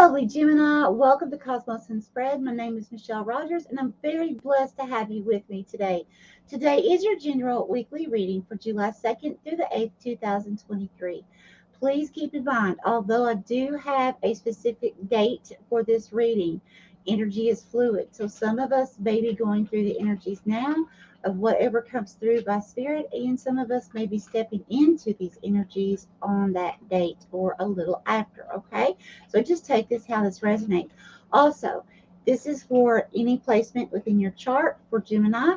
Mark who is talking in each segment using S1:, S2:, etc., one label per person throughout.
S1: Lovely Gemini, welcome to Cosmos and Spread. My name is Michelle Rogers, and I'm very blessed to have you with me today. Today is your general weekly reading for July 2nd through the 8th, 2023. Please keep in mind, although I do have a specific date for this reading, energy is fluid. So some of us may be going through the energies now of whatever comes through by spirit, and some of us may be stepping into these energies on that date or a little after, okay? So just take this how this resonates. Also, this is for any placement within your chart for Gemini.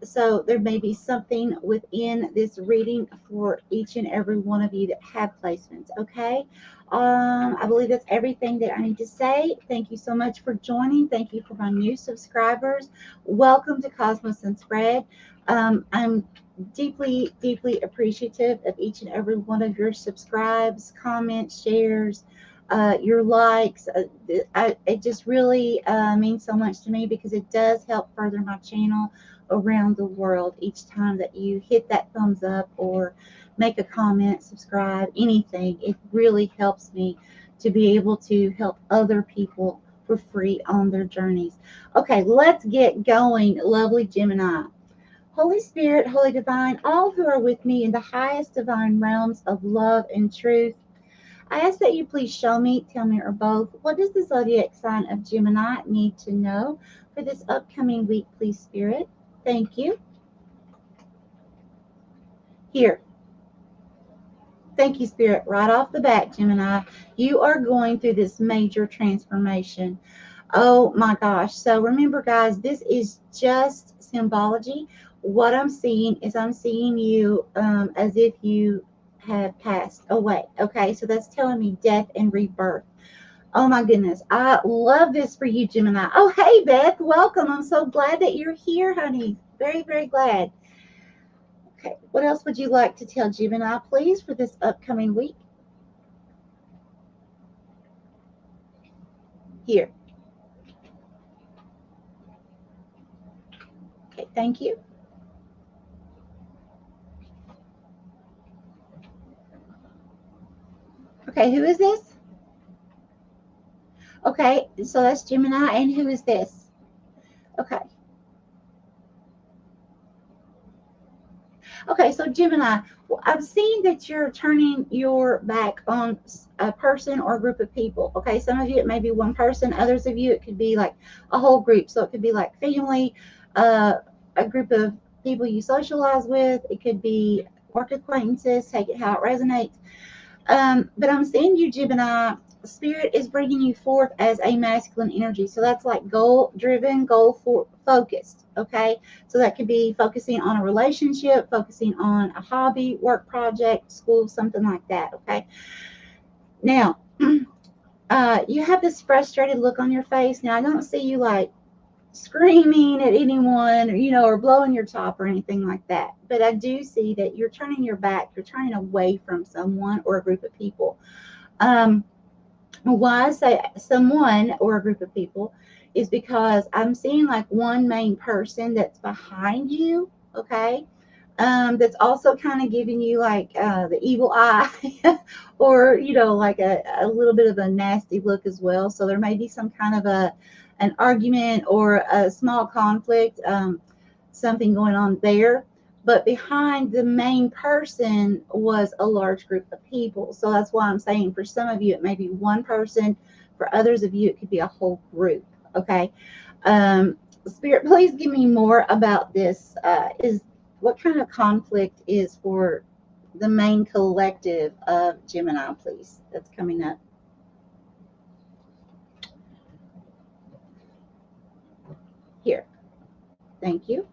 S1: So there may be something within this reading for each and every one of you that have placements, okay? I believe that's everything that I need to say. Thank you so much for joining. Thank you for my new subscribers. Welcome to Cosmos and Spread. I'm deeply, deeply appreciative of each and every one of your subscribes, comments, shares, your likes. It just really means so much to me because it does help further my channel around the world each time that you hit that thumbs up or make a comment, subscribe, anything. It really helps me to be able to help other people for free on their journeys. Okay, let's get going, lovely Gemini. Holy Spirit, Holy Divine, all who are with me in the highest divine realms of love and truth, I ask that you please show me, tell me, or both, what does the zodiac sign of Gemini need to know for this upcoming week, please, Spirit? Thank you. Here. Thank you, Spirit. Right off the bat, Gemini, you are going through this major transformation. Oh my gosh. So remember, guys, this is just symbology. What I'm seeing is I'm seeing you as if you have passed away. Okay, so that's telling me death and rebirth. Oh my goodness. I love this for you, Gemini. Oh, hey, Beth. Welcome. I'm so glad that you're here, honey. Very, very glad. Okay, what else would you like to tell Gemini, please, for this upcoming week? Here. Okay, thank you. Okay, who is this? Okay, so that's Gemini, and who is this? Okay. Okay, so Gemini, I've seen that you're turning your back on a person or a group of people. Okay, some of you it may be one person, others of you it could be like a whole group. So it could be like family, a group of people you socialize with. It could be work acquaintances. Take it how it resonates. But I'm seeing you, Gemini. Spirit is bringing you forth as a masculine energy. So that's like goal driven, focused. Okay. So that could be focusing on a relationship, focusing on a hobby, work project, school, something like that. Okay. Now, you have this frustrated look on your face. Now, I don't see you like screaming at anyone, or blowing your top or anything like that. But I do see that you're turning your back, you're turning away from someone or a group of people. Why I say someone or a group of people is because I'm seeing like one main person that's behind you, okay? That's also kind of giving you like the evil eye or, like a little bit of a nasty look as well. So there may be some kind of an argument or a small conflict, something going on there. But behind the main person was a large group of people. So that's why I'm saying for some of you, it may be one person. For others of you, it could be a whole group. Okay. Spirit, please give me more about this. What kind of conflict is for the main collective of Gemini, please, that's coming up? Here. Thank you.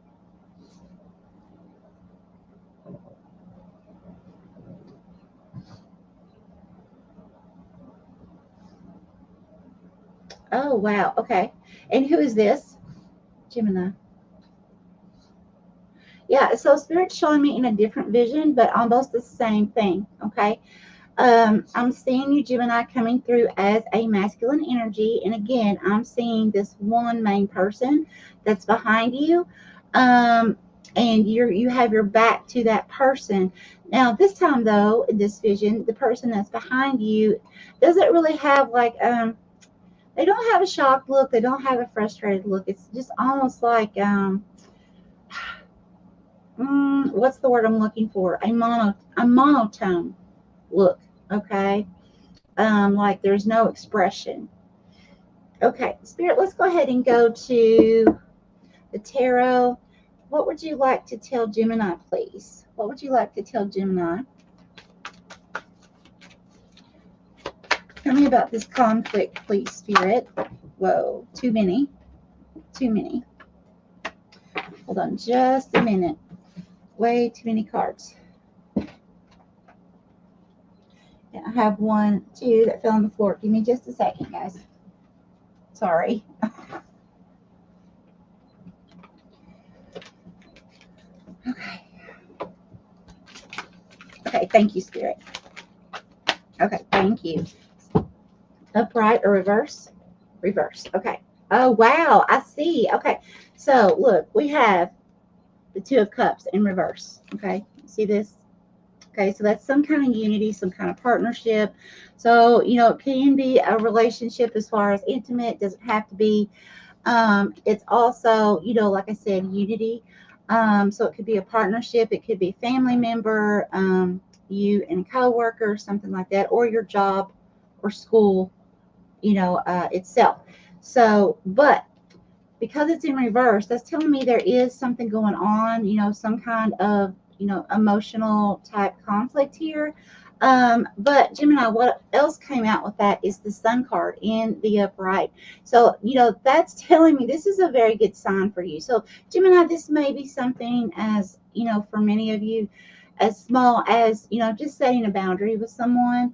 S1: Oh, wow. Okay. And who is this? Gemini. Yeah, so Spirit's showing me in a different vision, but almost the same thing. Okay. I'm seeing you, Gemini, coming through as a masculine energy. And again, I'm seeing this one main person that's behind you. And you have your back to that person. Now, this time though, in this vision, the person that's behind you doesn't really have like they don't have a shocked look, they don't have a frustrated look. It's just almost like what's the word I'm looking for? A monotone look. Okay, like there's no expression. Okay, Spirit, let's go ahead and go to the tarot. What would you like to tell Gemini, please? What would you like to tell Gemini? Tell me about this conflict, please, Spirit. Whoa, too many. Too many. Hold on just a minute. Way too many cards. And I have 1, 2 that fell on the floor. Give me just a second, guys. Sorry. Okay. Okay, thank you, Spirit. Okay, thank you. Upright or reverse? Reverse. Okay. Oh, wow. I see. Okay. So, look, we have the 2 of Cups in reverse. Okay. See this? Okay. So, that's some kind of unity, some kind of partnership. So, it can be a relationship as far as intimate. It doesn't have to be. It's also, like I said, unity. So, it could be a partnership. It could be a family member, you and a coworker, something like that, or your job or school, itself. So, but because it's in reverse, that's telling me there is something going on, some kind of, emotional type conflict here. But Gemini, what else came out with that is the Sun card in the upright. So, that's telling me this is a very good sign for you. So, Gemini, this may be something as, for many of you, as small as, just setting a boundary with someone.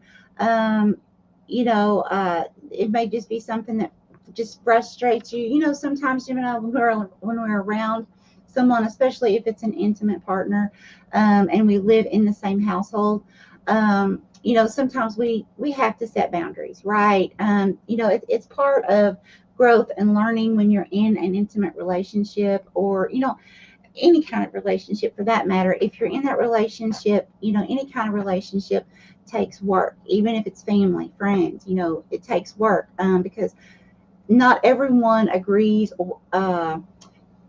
S1: It may just be something that just frustrates you. Sometimes, when we're around someone, especially if it's an intimate partner, and we live in the same household, sometimes we have to set boundaries, right? It's part of growth and learning when you're in an intimate relationship, or any kind of relationship for that matter. If you're in that relationship, any kind of relationship takes work, even if it's family, friends, it takes work, because not everyone agrees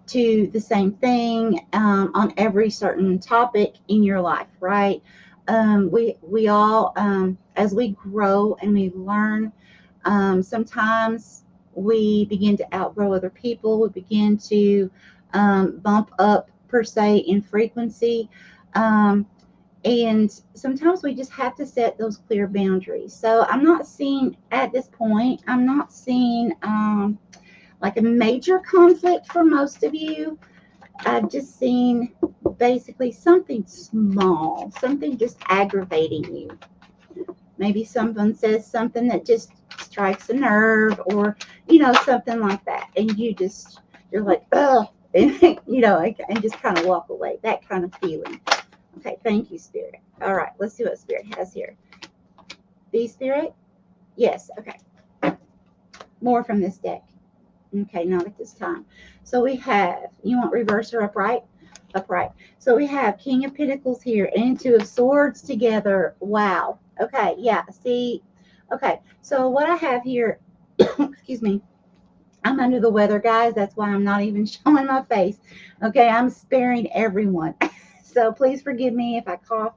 S1: to the same thing on every certain topic in your life, right? We all, as we grow and we learn, sometimes we begin to outgrow other people. We begin to bump up, per se, in frequency. And sometimes we just have to set those clear boundaries. So I'm not seeing, at this point, I'm not seeing like a major conflict for most of you. I've just seen basically something small, something just aggravating you. Maybe someone says something that just strikes a nerve, or, something like that. And you're like, oh, and, and just kind of walk away. That kind of feeling. Okay, thank you, Spirit. All right, let's see what Spirit has here. B, Spirit? Yes, okay. More from this deck. Okay, not at this time. So we have, you want reverse or upright? Upright. So we have King of Pentacles here and 2 of Swords together. Wow. Okay, yeah, see. Okay, so what I have here, excuse me, I'm under the weather, guys. That's why I'm not even showing my face. Okay, I'm sparing everyone. So please forgive me if I cough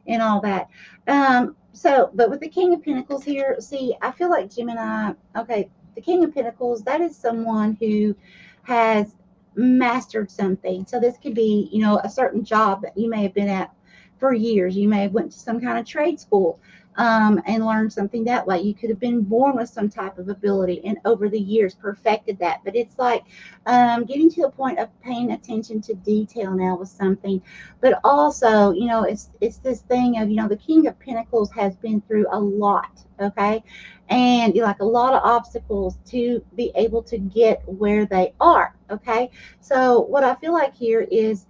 S1: and all that. But with the King of Pentacles here, see, I feel like Gemini, okay, the King of Pentacles, that is someone who has mastered something. So this could be, a certain job that you may have been at for years. You may have went to some kind of trade school and learned something that way. You could have been born with some type of ability and over the years perfected that. But it's like getting to the point of paying attention to detail now with something. But also, it's this thing of, the King of Pentacles has been through a lot, okay? And like a lot of obstacles to be able to get where they are, okay? So what I feel like here is,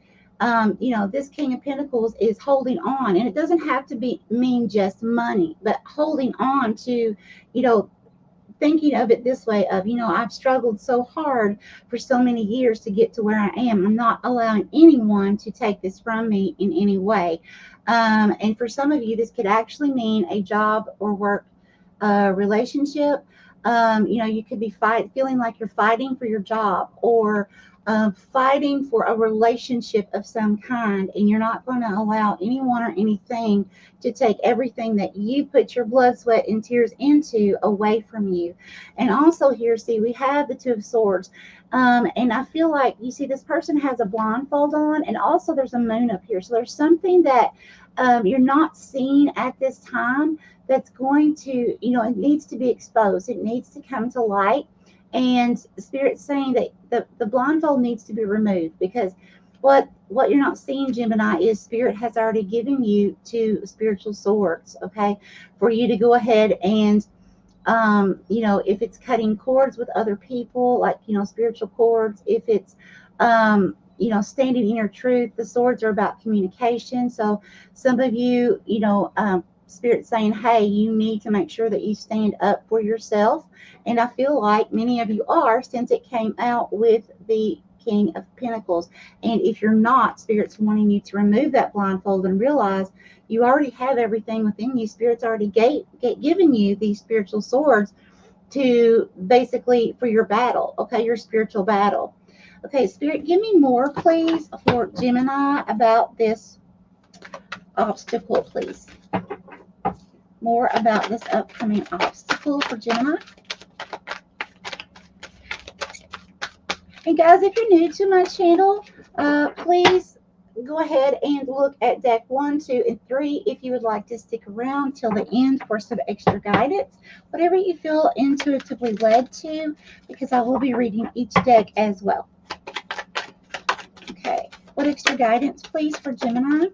S1: this King of Pentacles is holding on, and it doesn't have to mean just money, but holding on to, thinking of it this way of, I've struggled so hard for so many years to get to where I am. I'm not allowing anyone to take this from me in any way. And for some of you, this could actually mean a job or work relationship. You could be feeling like you're fighting for your job, or fighting for a relationship of some kind, and you're not going to allow anyone or anything to take everything that you put your blood, sweat, and tears into away from you. And also here, see, we have the Two of Swords. And I feel like, you see, this person has a blindfold on, and also there's a moon up here. So there's something that you're not seeing at this time that's going to, it needs to be exposed. It needs to come to light. And Spirit's saying that the blindfold needs to be removed, because what you're not seeing, Gemini, is Spirit has already given you two spiritual swords, okay, for you to go ahead and, if it's cutting cords with other people, like, spiritual cords, if it's, standing in your truth. The swords are about communication. So some of you, Spirit saying, hey, you need to make sure that you stand up for yourself. And I feel like many of you are, since it came out with the King of Pentacles. And if you're not, Spirit's wanting you to remove that blindfold and realize you already have everything within you. Spirit's already given you these spiritual swords to basically for your battle, okay, your spiritual battle. Okay, Spirit, give me more, please, for Gemini about this obstacle, please. More about this upcoming obstacle for Gemini. And guys, if you're new to my channel, please go ahead and look at deck 1, 2, and 3 if you would like to stick around till the end for some extra guidance, whatever you feel intuitively led to, because I will be reading each deck as well. Okay, what extra guidance, please, for Gemini?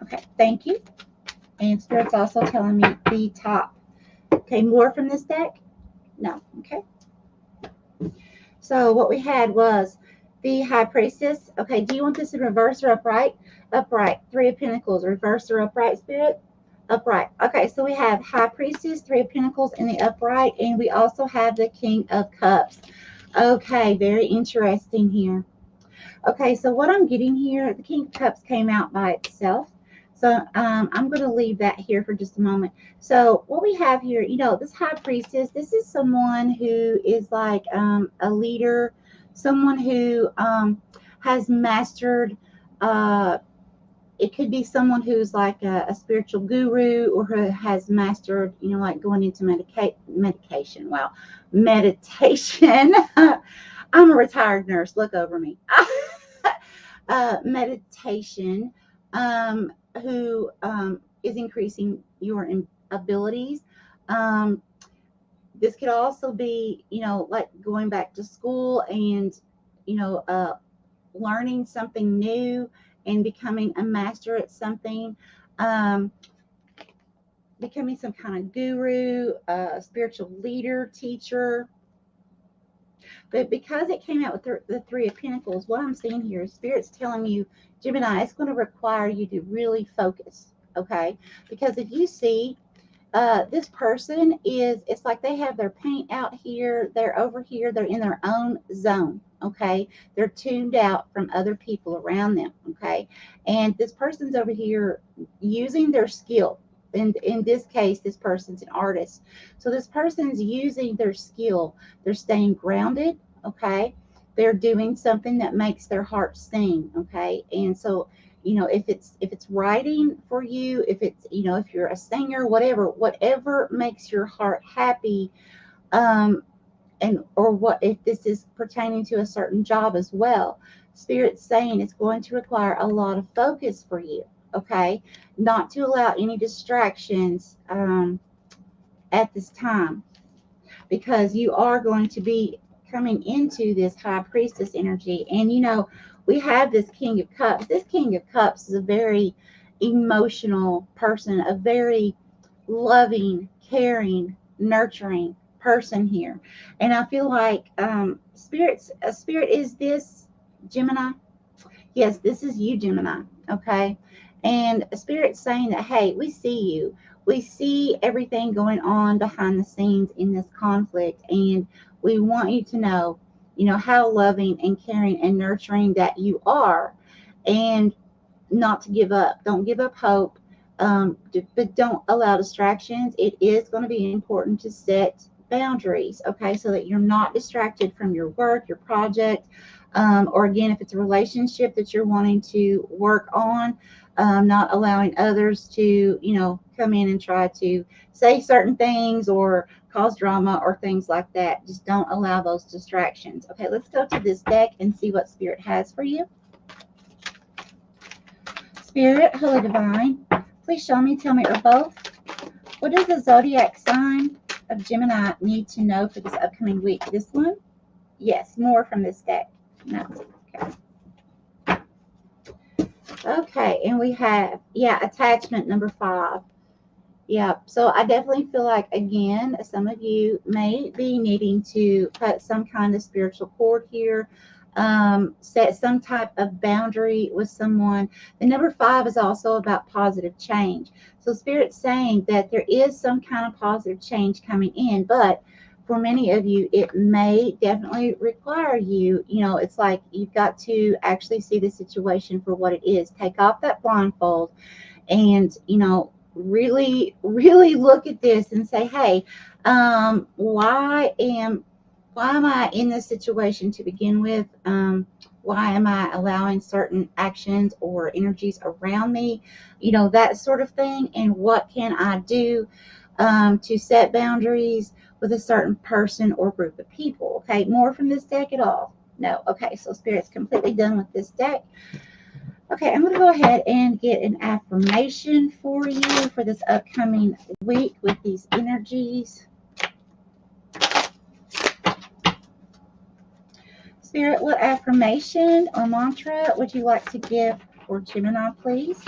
S1: Okay, thank you. And Spirit's also telling me the top. Okay, more from this deck? No, okay. So what we had was the High Priestess. Okay, do you want this in reverse or upright? Upright. 3 of Pentacles. Reverse or upright, Spirit? Upright. Okay, so we have High Priestess, 3 of Pentacles in the upright, and we also have the King of Cups. Okay, very interesting here. Okay, so what I'm getting here, the King of Cups came out by itself. So I'm going to leave that here for just a moment. So what we have here, this High Priestess, this is someone who is like a leader, someone who has mastered, it could be someone who's like a spiritual guru, or who has mastered, like going into medication. Wow, meditation. I'm a retired nurse. Look over me. Meditation. Who is increasing your abilities. This could also be, like going back to school and, learning something new and becoming a master at something, becoming some kind of guru, spiritual leader, teacher. But because it came out with the 3 of Pentacles, what I'm seeing here is Spirit's telling you, Gemini, it's going to require you to really focus, okay? Because if you see, this person it's like they have their paint out here, they're over here, they're in their own zone, okay? They're tuned out from other people around them, okay? And this person's over here using their skill. In this case, this person's an artist. So this person's using their skill. They're staying grounded, okay? They're doing something that makes their heart sing, okay? And so, if it's writing for you, if it's, if you're a singer, whatever makes your heart happy, or what if this is pertaining to a certain job as well. Spirit's saying it's going to require a lot of focus for you, okay? Not to allow any distractions at this time, because you are going to be coming into this High Priestess energy. And we have this King of Cups. This King of Cups is a very emotional person, a very loving, caring, nurturing person here. And I feel like Spirit is this, Gemini, Yes, this is you, Gemini. Okay. And Spirit's saying that, hey, we see you. We see everything going on behind the scenes in this conflict. And we want you to know, how loving and caring and nurturing that you are. And not to give up. Don't give up hope. But don't allow distractions. It is going to be important to set boundaries, okay, so that you're not distracted from your work, your project, or again, if it's a relationship that you're wanting to work on, not allowing others to, come in and try to say certain things or cause drama or things like that. Just don't allow those distractions. Okay, let's go to this deck and see what Spirit has for you. Spirit, Holy Divine, please show me, tell me, or both, what does the zodiac sign of Gemini need to know for this upcoming week? This one? Yes, more from this deck. No. Okay. Okay, and we have, attachment number 5. Yeah, so I definitely feel like, again, some of you may be needing to cut some kind of spiritual cord here, set some type of boundary with someone. The number 5 is also about positive change. So Spirit's saying that there is some kind of positive change coming in, but for many of you, it may definitely require you, it's like you've got to actually see the situation for what it is. Take off that blindfold and, really, really look at this and say, hey, why am I in this situation to begin with? Why am I allowing certain actions or energies around me? That sort of thing. And what can I do to set boundaries with a certain person or group of people? Okay, more from this deck at all? No. Okay, so Spirit's completely done with this deck. Okay, I'm going to go ahead and get an affirmation for you for this upcoming week with these energies. Spirit, what affirmation or mantra would you like to give for Gemini, please?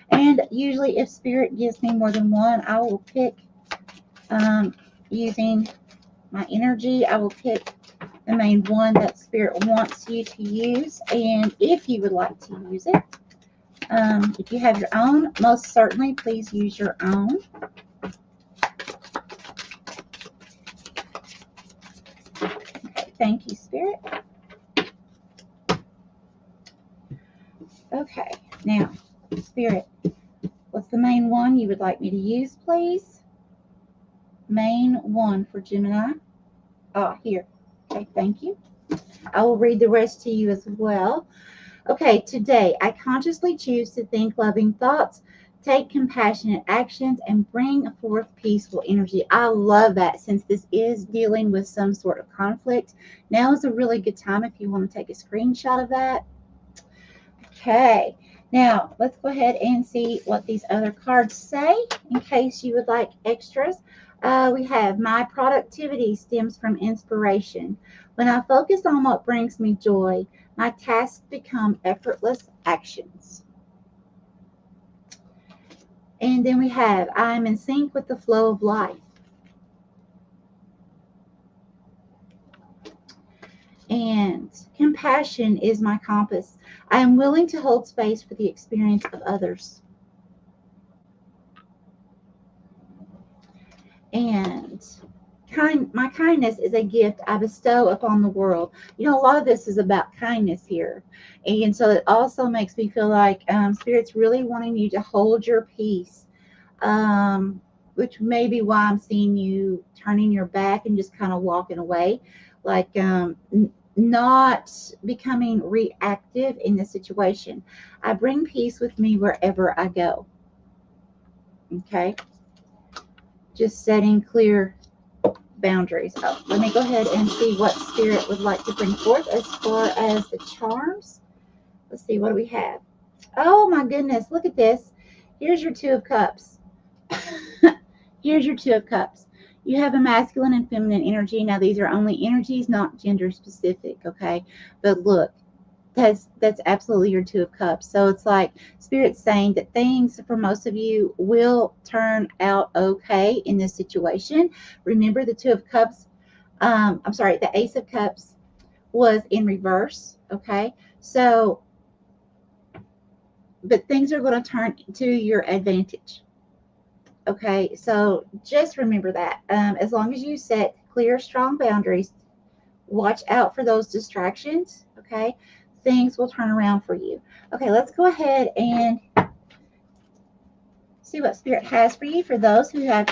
S1: And usually if Spirit gives me more than one, I will pick, using my energy, I will pick the main one that Spirit wants you to use. And if you would like to use it, if you have your own, most certainly please use your own. Okay, thank you, Spirit. Okay, now, Spirit, what's the main one you would like me to use, please? Main one for Gemini. Here. Okay, thank you. I will read the rest to you as well. Okay, today I consciously choose to think loving thoughts, take compassionate actions, and bring forth peaceful energy. I love that, since this is dealing with some sort of conflict. Now is a really good time if you want to take a screenshot of that. Okay, now let's go ahead and see what these other cards say in case you would like extras. We have, my productivity stems from inspiration. When I focus on what brings me joy, my tasks become effortless actions. And then we have, I am in sync with the flow of life. And compassion is my compass. I am willing to hold space for the experience of others. And my kindness is a gift I bestow upon the world. A lot of this is about kindness here. And so it also makes me feel like Spirit's really wanting you to hold your peace, which may be why I'm seeing you turning your back and just kind of walking away, like not becoming reactive in the situation. I bring peace with me wherever I go. Okay? Just setting clear boundaries. Let me go ahead and see what Spirit would like to bring forth as far as the charms. Let's see, what do we have? Oh my goodness, look at this. Here's your 2 of Cups. Here's your 2 of Cups. You have a masculine and feminine energy. Now, these are only energies, not gender specific, okay? But look, that's absolutely your 2 of Cups. So it's like Spirit's saying that things for most of you will turn out okay in this situation. Remember, the 2 of Cups, the Ace of Cups was in reverse. Okay, so but things are going to turn to your advantage. Okay, so just remember that. As long as you set clear, strong boundaries, watch out for those distractions. Okay, things will turn around for you. Okay, let's go ahead and see what Spirit has for you for those who have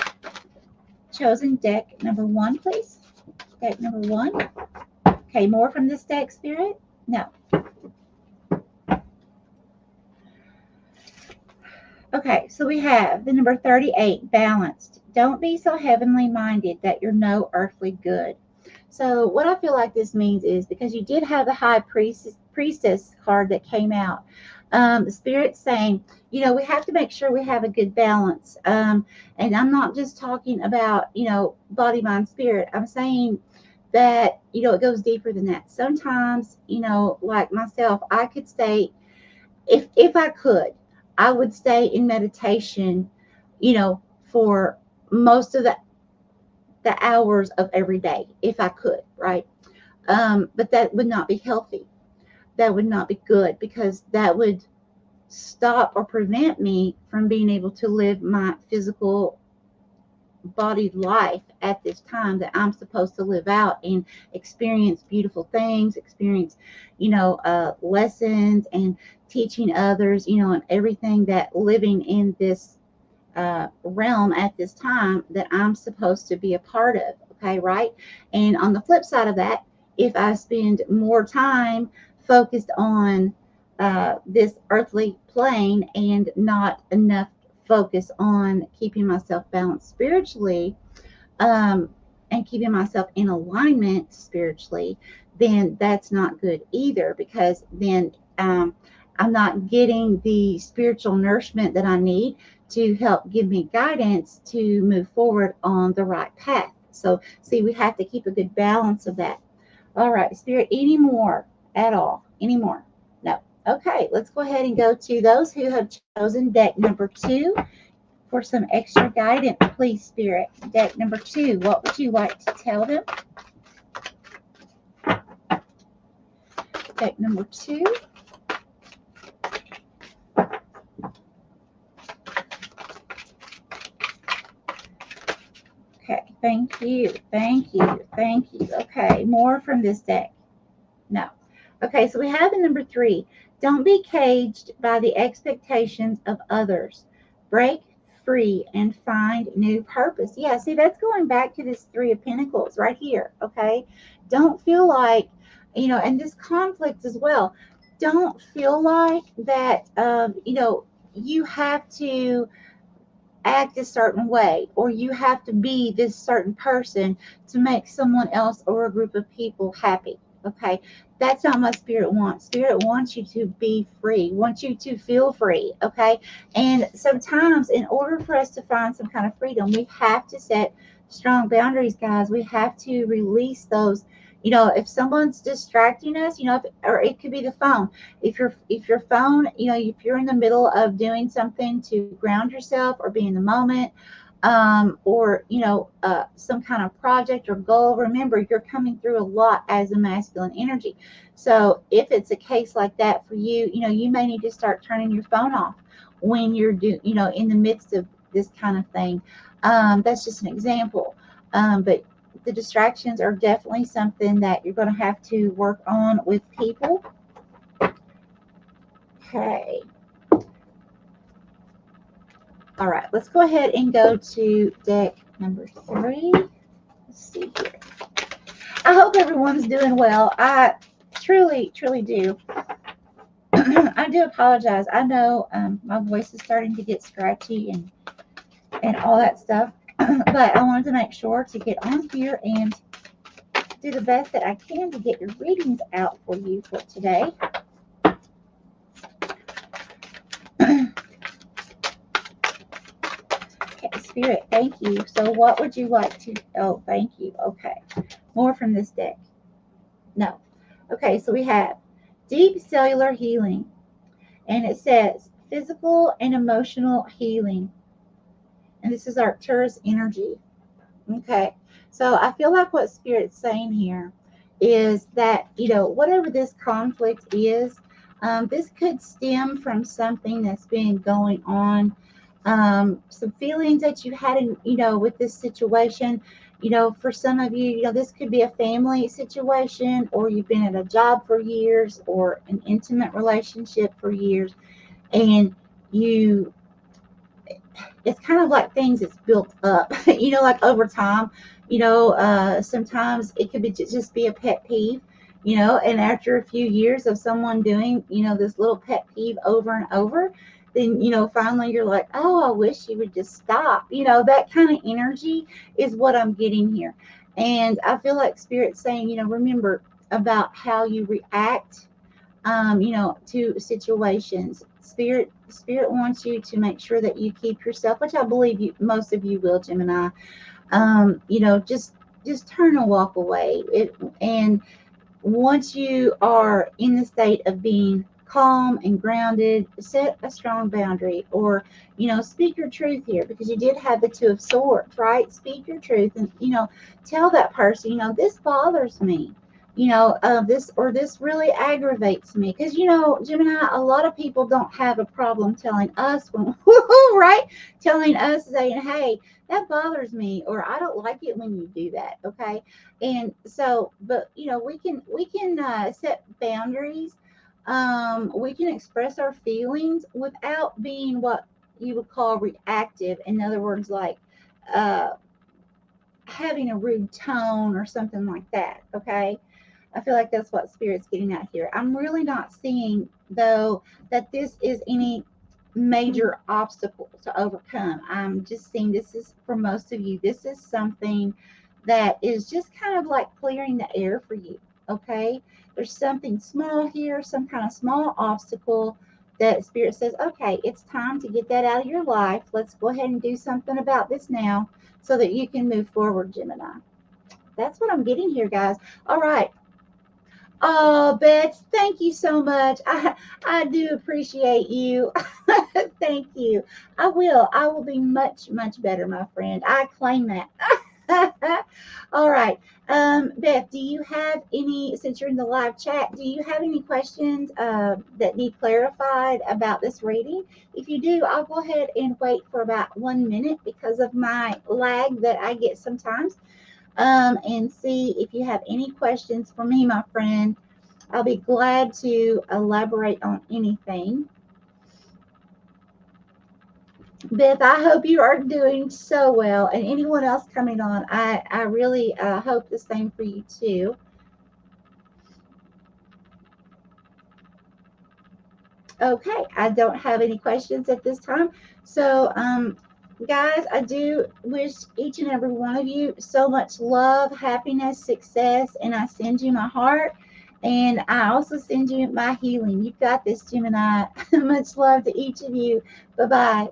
S1: chosen deck number 1, please. Deck number 1. Okay, more from this deck, Spirit? No. Okay, so we have the number 38, balanced. Don't be so heavenly minded that you're no earthly good. So what I feel like this means is, because you did have the high priestess card that came out, the Spirit's saying, you know, we have to make sure we have a good balance. And I'm not just talking about, you know, body, mind, spirit. I'm saying that, you know, it goes deeper than that. Sometimes, you know, like myself, I could stay, if I could, I would stay in meditation, you know, for most of the hours of every day, if I could, right? But that would not be healthy. That would not be good, because that would stop or prevent me from being able to live my physical body life at this time that I'm supposed to live out and experience beautiful things, experience, you know, lessons and teaching others, you know, and everything that living in this realm at this time that I'm supposed to be a part of. Okay, right? And on the flip side of that, if I spend more time focused on this earthly plane and not enough focus on keeping myself balanced spiritually, and keeping myself in alignment spiritually, then that's not good either, because then I'm not getting the spiritual nourishment that I need to help give me guidance to move forward on the right path. So, see, we have to keep a good balance of that. All right, Spirit, any more at all? Any more? No. Okay, let's go ahead and go to those who have chosen deck number 2 for some extra guidance, please, Spirit. Deck number 2, what would you like to tell them? Deck number 2. Okay, thank you, thank you, thank you. Okay, more from this deck? No. Okay, so we have the number 3. Don't be caged by the expectations of others. Break free and find new purpose. Yeah, see, that's going back to this 3 of Pentacles right here, okay? Don't feel like, you know, and this conflict as well. Don't feel like that, you know, you have to act a certain way, or you have to be this certain person to make someone else or a group of people happy. Okay, that's not what Spirit wants. Spirit wants you to be free, wants you to feel free. Okay, and sometimes in order for us to find some kind of freedom, we have to set strong boundaries, guys. We have to release those. You know, if someone's distracting us, you know, or it could be the phone. If your phone, you know, if you're in the middle of doing something to ground yourself or be in the moment, or you know, some kind of project or goal, remember, you're coming through a lot as a masculine energy. So if it's a case like that for you, you know, you may need to start turning your phone off when you're you know, in the midst of this kind of thing. That's just an example. But the distractions are definitely something that you're going to have to work on with people. Okay. All right, let's go ahead and go to deck number 3. Let's see here. I hope everyone's doing well. I truly, truly do. I do apologize. I know my voice is starting to get scratchy and all that stuff, but I wanted to make sure to get on here and do the best that I can to get your readings out for you for today. Okay, Spirit, thank you. So what would you like to, oh, thank you. Okay, more from this deck? No. Okay, so we have deep cellular healing, and it says physical and emotional healing, and this is Arcturus energy. Okay, so I feel like what Spirit's saying here is that, whatever this conflict is, this could stem from something that's been going on, some feelings that you had in, with this situation. For some of you, this could be a family situation, or you've been at a job for years, or an intimate relationship for years, and you it's kind of like things that's built up, like over time. Sometimes it could be just be a pet peeve, and after a few years of someone doing, this little pet peeve over and over, then, finally you're like, oh, I wish you would just stop. That kind of energy is what I'm getting here. And I feel like Spirit's saying, remember about how you react, to situations. Spirit wants you to make sure that you keep yourself, which I believe most of you will, Gemini. Just turn and walk away. And once you are in the state of being calm and grounded, set a strong boundary, or speak your truth here, because you did have the Two of Swords, right? Speak your truth, and tell that person, this bothers me. This really aggravates me, because Gemini, a lot of people don't have a problem telling us when right, telling us, saying, hey, that bothers me, or I don't like it when you do that. Okay. And so, but we can set boundaries. We can express our feelings without being what you would call reactive. In other words, like having a rude tone or something like that. Okay. I feel like that's what Spirit's getting at here. I'm really not seeing, though, that this is any major obstacle to overcome. I'm just seeing this is, for most of you, this is something that is just kind of like clearing the air for you. Okay. There's something small here, some kind of small obstacle that Spirit says, okay, it's time to get that out of your life. Let's go ahead and do something about this now so that you can move forward, Gemini. That's what I'm getting here, guys. All right. Oh, Beth, thank you so much. I do appreciate you. Thank you. I will be much, much better, my friend. I claim that. All right. Beth, do you have any, since you're in the live chat, do you have any questions that need clarified about this reading? If you do, I'll go ahead and wait for about 1 minute because of my lag that I get sometimes. And see if you have any questions for me, my friend. I'll be glad to elaborate on anything. Beth, I hope you are doing so well. And anyone else coming on, I really hope the same for you too. Okay, I don't have any questions at this time. So, guys, I do wish each and every one of you so much love, happiness, success, and I send you my heart, and I also send you my healing. You've got this, Gemini. Much love to each of you. Bye-bye.